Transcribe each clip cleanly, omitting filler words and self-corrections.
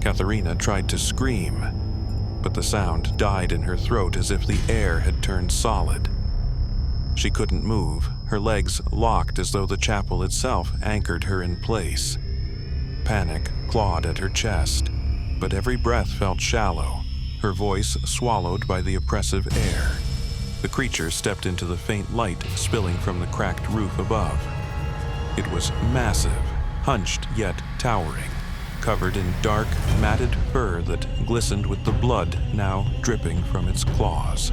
Katharina tried to scream, but the sound died in her throat as if the air had turned solid. She couldn't move, her legs locked as though the chapel itself anchored her in place. Panic clawed at her chest, but every breath felt shallow, her voice swallowed by the oppressive air. The creature stepped into the faint light spilling from the cracked roof above. It was massive, hunched yet towering, covered in dark, matted fur that glistened with the blood now dripping from its claws.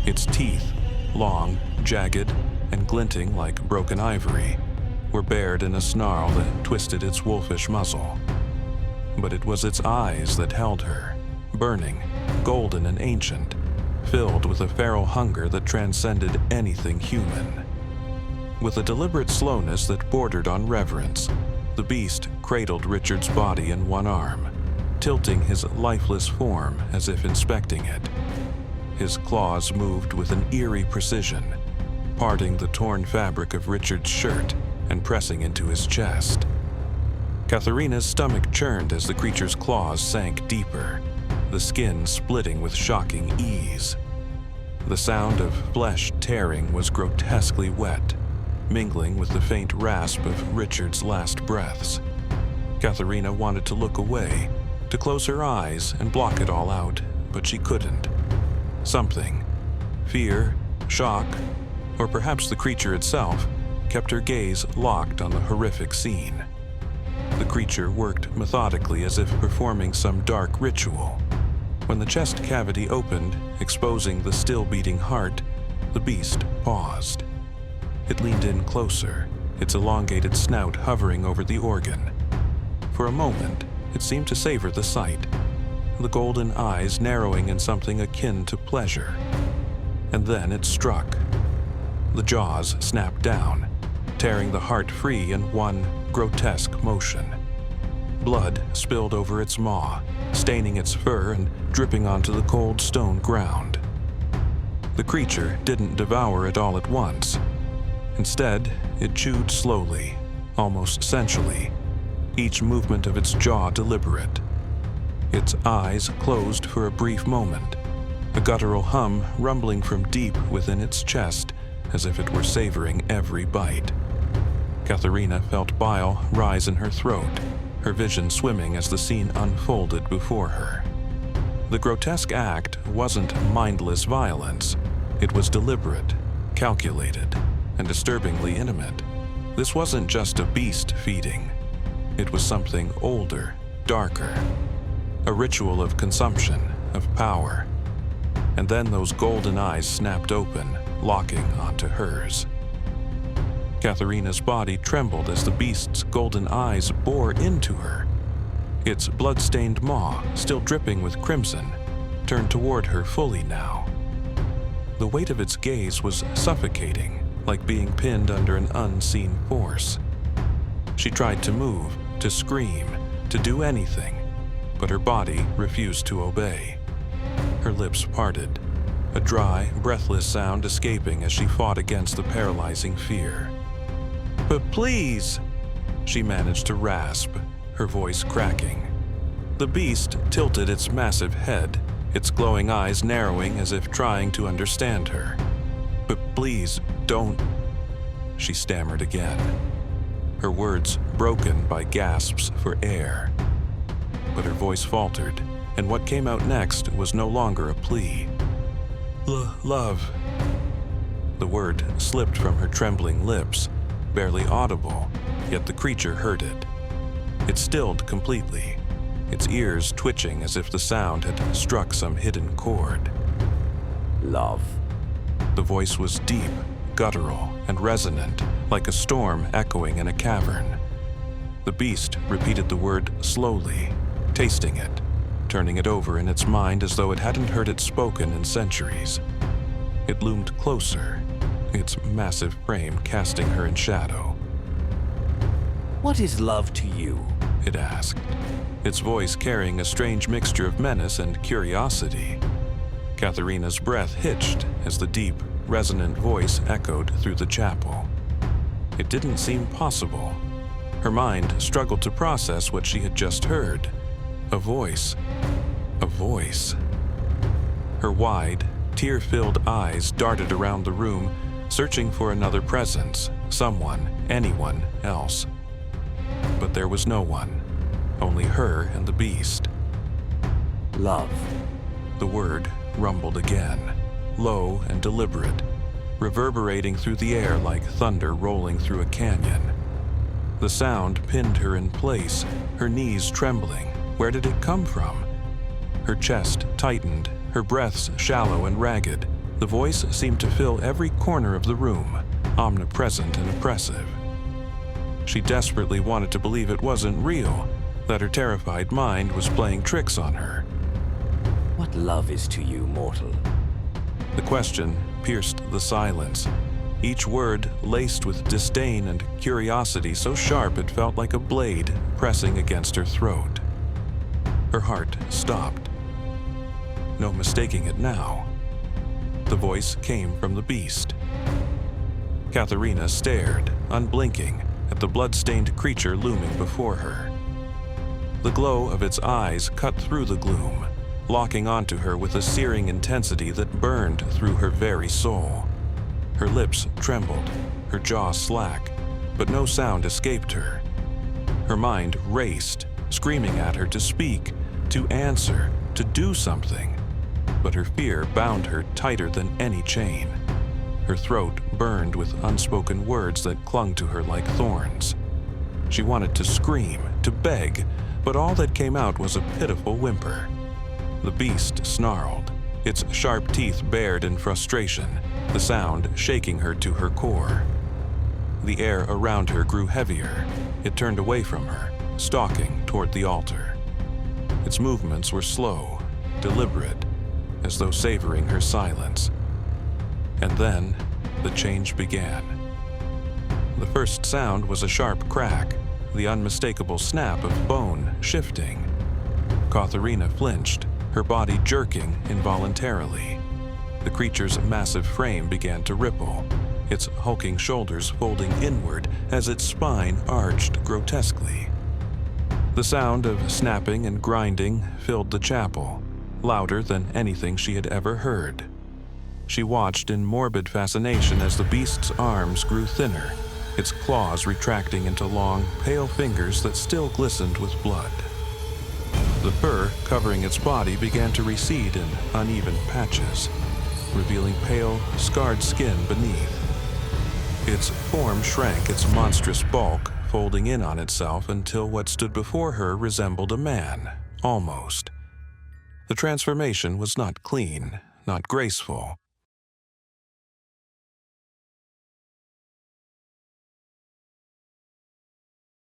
Its teeth, long, jagged, and glinting like broken ivory, were bared in a snarl that twisted its wolfish muzzle. But it was its eyes that held her, burning, golden and ancient, filled with a feral hunger that transcended anything human. With a deliberate slowness that bordered on reverence, the beast cradled Richard's body in one arm, tilting his lifeless form as if inspecting it. His claws moved with an eerie precision, parting the torn fabric of Richard's shirt and pressing into his chest. Katharina's stomach churned as the creature's claws sank deeper, the skin splitting with shocking ease. The sound of flesh tearing was grotesquely wet, mingling with the faint rasp of Richard's last breaths. Katharina wanted to look away, to close her eyes and block it all out, but she couldn't. Something, fear, shock, or perhaps the creature itself, kept her gaze locked on the horrific scene. The creature worked methodically as if performing some dark ritual. When the chest cavity opened, exposing the still-beating heart, the beast paused. It leaned in closer, its elongated snout hovering over the organ. For a moment, it seemed to savor the sight, the golden eyes narrowing in something akin to pleasure. And then it struck. The jaws snapped down, tearing the heart free in one grotesque motion. Blood spilled over its maw, staining its fur and dripping onto the cold stone ground. The creature didn't devour it all at once. Instead, it chewed slowly, almost sensually, each movement of its jaw deliberate. Its eyes closed for a brief moment, a guttural hum rumbling from deep within its chest as if it were savoring every bite. Katharina felt bile rise in her throat, her vision swimming as the scene unfolded before her. The grotesque act wasn't mindless violence. It was deliberate, calculated, and disturbingly intimate. This wasn't just a beast feeding. It was something older, darker. A ritual of consumption, of power. And then those golden eyes snapped open, locking onto hers. Katharina's body trembled as the beast's golden eyes bore into her. Its blood-stained maw, still dripping with crimson, turned toward her fully now. The weight of its gaze was suffocating, like being pinned under an unseen force. She tried to move, to scream, to do anything, but her body refused to obey. Her lips parted, a dry, breathless sound escaping as she fought against the paralyzing fear. "But please," she managed to rasp, her voice cracking. The beast tilted its massive head, its glowing eyes narrowing as if trying to understand her. "But please, don't," she stammered again, her words broken by gasps for air. But her voice faltered, and what came out next was no longer a plea. Love." The word slipped from her trembling lips, barely audible, yet the creature heard it. It stilled completely, its ears twitching as if the sound had struck some hidden chord. "Love." The voice was deep, guttural, and resonant, like a storm echoing in a cavern. The beast repeated the word slowly, tasting it, turning it over in its mind as though it hadn't heard it spoken in centuries. It loomed closer, its massive frame casting her in shadow. "What is love to you?" it asked, its voice carrying a strange mixture of menace and curiosity. Katharina's breath hitched as the deep, resonant voice echoed through the chapel. It didn't seem possible. Her mind struggled to process what she had just heard. A voice. A voice. Her wide, tear-filled eyes darted around the room, searching for another presence, someone, anyone else. But there was no one, only her and the beast. Love. The word rumbled again, low and deliberate, reverberating through the air like thunder rolling through a canyon. The sound pinned her in place, her knees trembling. Where did it come from? Her chest tightened, her breaths shallow and ragged. The voice seemed to fill every corner of the room, omnipresent and oppressive. She desperately wanted to believe it wasn't real, that her terrified mind was playing tricks on her. What love is to you, mortal? The question pierced the silence, each word laced with disdain and curiosity so sharp it felt like a blade pressing against her throat. Her heart stopped. No mistaking it now. The voice came from the beast. Katharina stared, unblinking, at the blood-stained creature looming before her. The glow of its eyes cut through the gloom, locking onto her with a searing intensity that burned through her very soul. Her lips trembled, her jaw slack, but no sound escaped her. Her mind raced, screaming at her to speak, to answer, to do something. But her fear bound her tighter than any chain. Her throat burned with unspoken words that clung to her like thorns. She wanted to scream, to beg, but all that came out was a pitiful whimper. The beast snarled, its sharp teeth bared in frustration, the sound shaking her to her core. The air around her grew heavier. It turned away from her, stalking toward the altar. Its movements were slow, deliberate, as though savoring her silence. And then, the change began. The first sound was a sharp crack, the unmistakable snap of bone shifting. Katharina flinched, her body jerking involuntarily. The creature's massive frame began to ripple, its hulking shoulders folding inward as its spine arched grotesquely. The sound of snapping and grinding filled the chapel, louder than anything she had ever heard. She watched in morbid fascination as the beast's arms grew thinner, its claws retracting into long, pale fingers that still glistened with blood. The fur covering its body began to recede in uneven patches, revealing pale, scarred skin beneath. Its form shrank, its monstrous bulk folding in on itself until what stood before her resembled a man, almost. The transformation was not clean, not graceful.